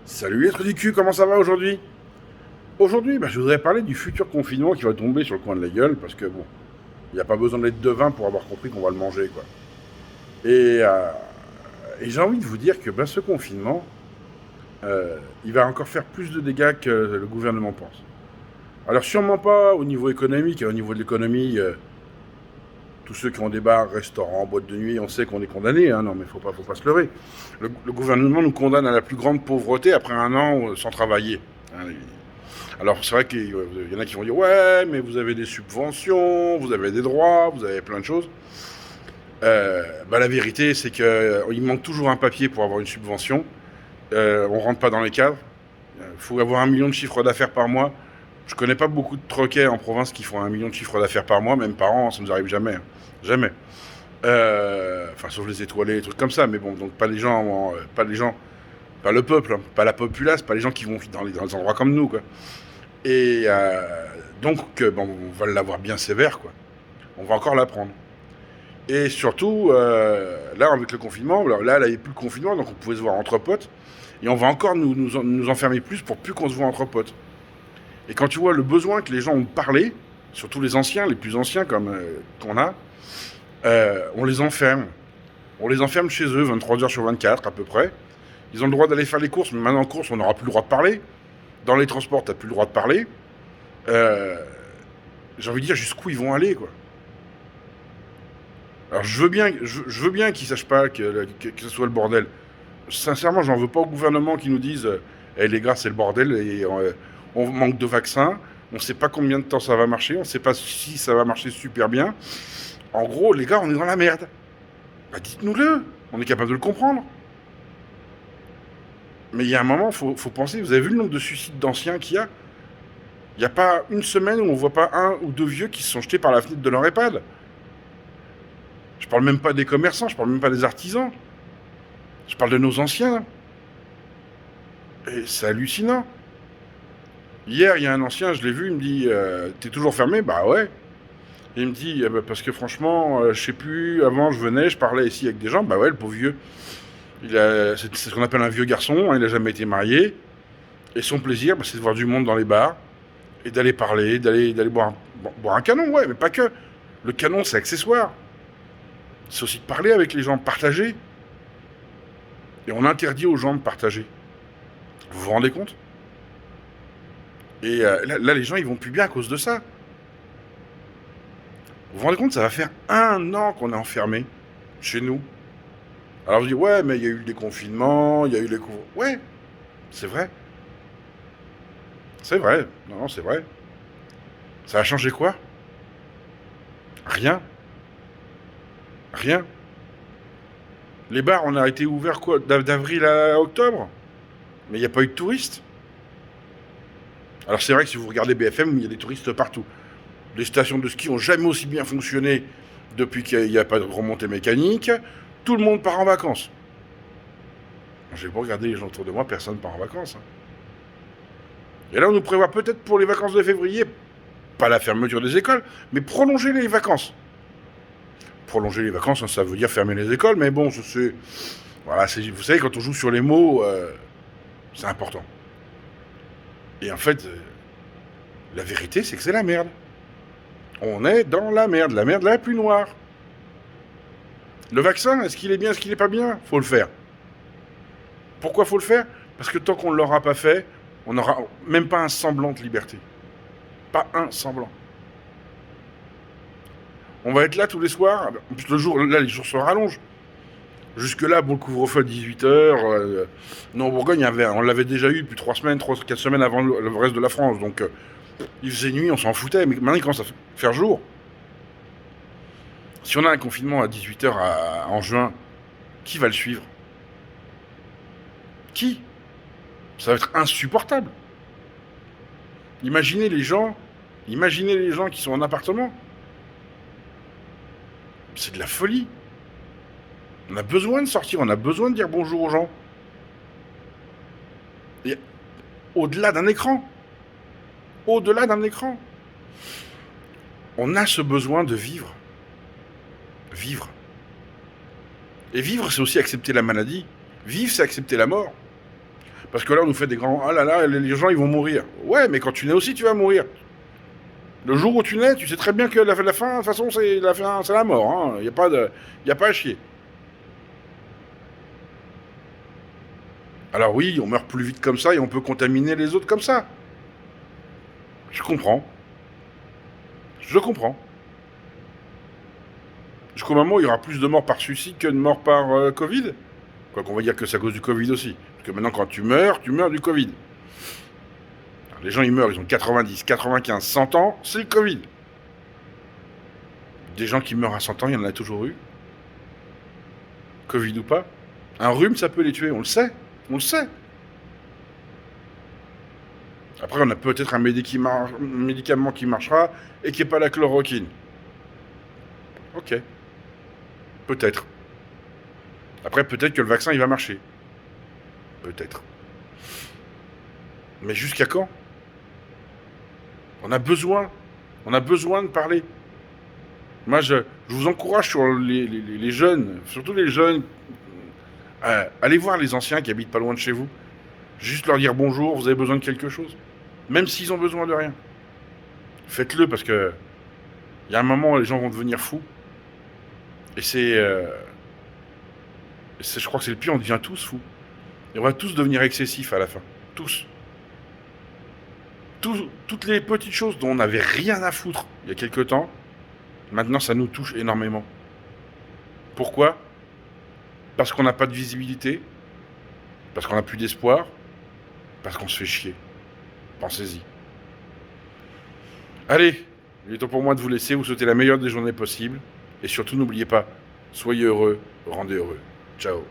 Salut les trucs du cul, comment ça va aujourd'hui? Aujourd'hui, je voudrais parler du futur confinement qui va tomber sur le coin de la gueule, parce que bon, il n'y a pas besoin d'être devin pour avoir compris qu'on va le manger, quoi. Et, euh, et j'ai envie de vous dire que ce confinement, il va encore faire plus de dégâts que le gouvernement pense. Alors sûrement pas au niveau économique, au niveau de l'économie, tous ceux qui ont des bars, restaurants, boîtes de nuit, on sait qu'on est condamnés, hein, non mais faut pas se leurrer. Le gouvernement nous condamne à la plus grande pauvreté après un an sans travailler. Hein. Alors c'est vrai qu'il y en a qui vont dire ouais, mais vous avez des subventions, vous avez des droits, vous avez plein de choses. La vérité c'est qu'il manque toujours un papier pour avoir une subvention. On rentre pas dans les cadres. Il faut avoir 1 million de chiffre d'affaires par mois. Je connais pas beaucoup de troquets en province qui font 1 million de chiffre d'affaires par mois, même par an, ça nous arrive jamais, hein. Jamais. Sauf les étoilés, des trucs comme ça, mais bon, donc pas les gens, pas le peuple, hein, pas la populace, pas les gens qui vont dans les endroits comme nous, quoi. Et on va l'avoir bien sévère, quoi. On va encore l'apprendre. Et surtout, là, avec le confinement, là, il n'y a plus le confinement, donc on pouvait se voir entre potes. Et on va encore nous enfermer plus pour plus qu'on se voit entre potes. Et quand tu vois le besoin que les gens ont de parler, surtout les anciens, les plus anciens comme qu'on a, on les enferme. On les enferme chez eux, 23 heures sur 24 à peu près. Ils ont le droit d'aller faire les courses, mais maintenant en course, on n'aura plus le droit de parler. Dans les transports, t'as plus le droit de parler. Euh, j'ai envie de dire jusqu'où ils vont aller, quoi. Alors je veux bien qu'ils sachent pas que ce soit le bordel. Sincèrement, j'en veux pas au gouvernement qui nous dise eh, les gars, c'est le bordel et on manque de vaccins, on sait pas combien de temps ça va marcher, on sait pas si ça va marcher super bien. En gros, les gars, on est dans la merde. Dites-nous-le, on est capable de le comprendre. Mais il y a un moment, faut penser, vous avez vu le nombre de suicides d'anciens qu'il y a? Il n'y a pas une semaine où on voit pas un ou deux vieux qui se sont jetés par la fenêtre de leur EHPAD. Je parle même pas des commerçants, je parle même pas des artisans. Je parle de nos anciens. Et c'est hallucinant. Hier, il y a un ancien, je l'ai vu, il me dit t'es toujours fermé? Bah ouais. Et il me dit parce que franchement, je sais plus, avant je venais, je parlais ici avec des gens, bah ouais, le pauvre vieux. C'est ce qu'on appelle un vieux garçon, hein, il a jamais été marié. Et son plaisir, c'est de voir du monde dans les bars, et d'aller parler, d'aller boire un canon, ouais, mais pas que. Le canon, c'est accessoire. C'est aussi de parler avec les gens, de partager. Et on interdit aux gens de partager. Vous vous rendez compte? Et là, les gens, ils vont plus bien à cause de ça. Vous vous rendez compte, ça va faire 1 an qu'on est enfermé chez nous. Alors je dis, ouais, mais il y a eu le déconfinement, il y a eu les couvre. Ouais, c'est vrai. C'est vrai. Non, c'est vrai. Ça a changé quoi? Rien. Rien. Les bars, on a été ouverts quoi? D'avril à octobre? Mais il n'y a pas eu de touristes. Alors c'est vrai que si vous regardez BFM, il y a des touristes partout. Les stations de ski ont jamais aussi bien fonctionné depuis qu'il n'y a pas de remontée mécanique. Tout le monde part en vacances. J'ai beau regarder les gens autour de moi, personne ne part en vacances, hein. Et là, on nous prévoit peut-être pour les vacances de février, pas la fermeture des écoles, mais prolonger les vacances. Prolonger les vacances, hein, ça veut dire fermer les écoles, mais bon, c'est... Voilà, vous savez, quand on joue sur les mots, c'est important. Et en fait, la vérité, c'est que c'est la merde. On est dans la merde la plus noire. Le vaccin, est-ce qu'il est bien, est-ce qu'il est pas bien? Faut le faire. Pourquoi faut le faire? Parce que tant qu'on ne l'aura pas fait, on n'aura même pas un semblant de liberté. Pas un semblant. On va être là tous les soirs. En plus, là, les jours se rallongent. Jusque-là, le couvre-feu à 18h. Nous, en Bourgogne, on l'avait déjà eu depuis 3 semaines, 4 semaines avant le reste de la France. Donc, il faisait nuit, on s'en foutait. Mais maintenant, il commence à faire jour. Si on a un confinement à 18h en juin, qui va le suivre? Qui? Ça va être insupportable. Imaginez les gens qui sont en appartement. C'est de la folie. On a besoin de sortir, on a besoin de dire bonjour aux gens. Et au-delà d'un écran. Au-delà d'un écran. On a ce besoin de vivre. Vivre. Et vivre, c'est aussi accepter la maladie. Vivre, c'est accepter la mort. Parce que là, on nous fait des grands... Ah là là, les gens, ils vont mourir. Ouais, mais quand tu nais aussi, tu vas mourir. Le jour où tu nais, tu sais très bien que la fin, de toute façon, c'est la fin, c'est la mort. Il n'y a pas de... Y a pas à chier. Alors oui, on meurt plus vite comme ça et on peut contaminer les autres comme ça. Je comprends. Je comprends. Jusqu'au moment où il y aura plus de morts par suicide que de morts par Covid. Quoi qu'on va dire que c'est à cause du Covid aussi. Parce que maintenant, quand tu meurs du Covid. Alors, les gens, ils meurent, ils ont 90, 95, 100 ans, c'est le Covid. Des gens qui meurent à 100 ans, il y en a toujours eu. Covid ou pas. Un rhume, ça peut les tuer, on le sait. On le sait. Après, on a peut-être un médicament qui marchera et qui n'est pas la chloroquine. Ok. Peut-être. Après, peut-être que le vaccin, il va marcher. Peut-être. Mais jusqu'à quand? On a besoin. On a besoin de parler. Moi, je vous encourage sur les jeunes, surtout les jeunes, allez voir les anciens qui habitent pas loin de chez vous. Juste leur dire bonjour, vous avez besoin de quelque chose. Même s'ils ont besoin de rien. Faites-le parce que il y a un moment où les gens vont devenir fous. Et je crois que c'est le pire, on devient tous fous. Et on va tous devenir excessifs à la fin. Tous. Toutes les petites choses dont on n'avait rien à foutre il y a quelque temps, maintenant ça nous touche énormément. Pourquoi? Parce qu'on n'a pas de visibilité, parce qu'on n'a plus d'espoir, parce qu'on se fait chier. Pensez-y. Allez, il est temps pour moi de vous laisser, vous souhaiter la meilleure des journées possibles. Et surtout, n'oubliez pas, soyez heureux, rendez heureux. Ciao.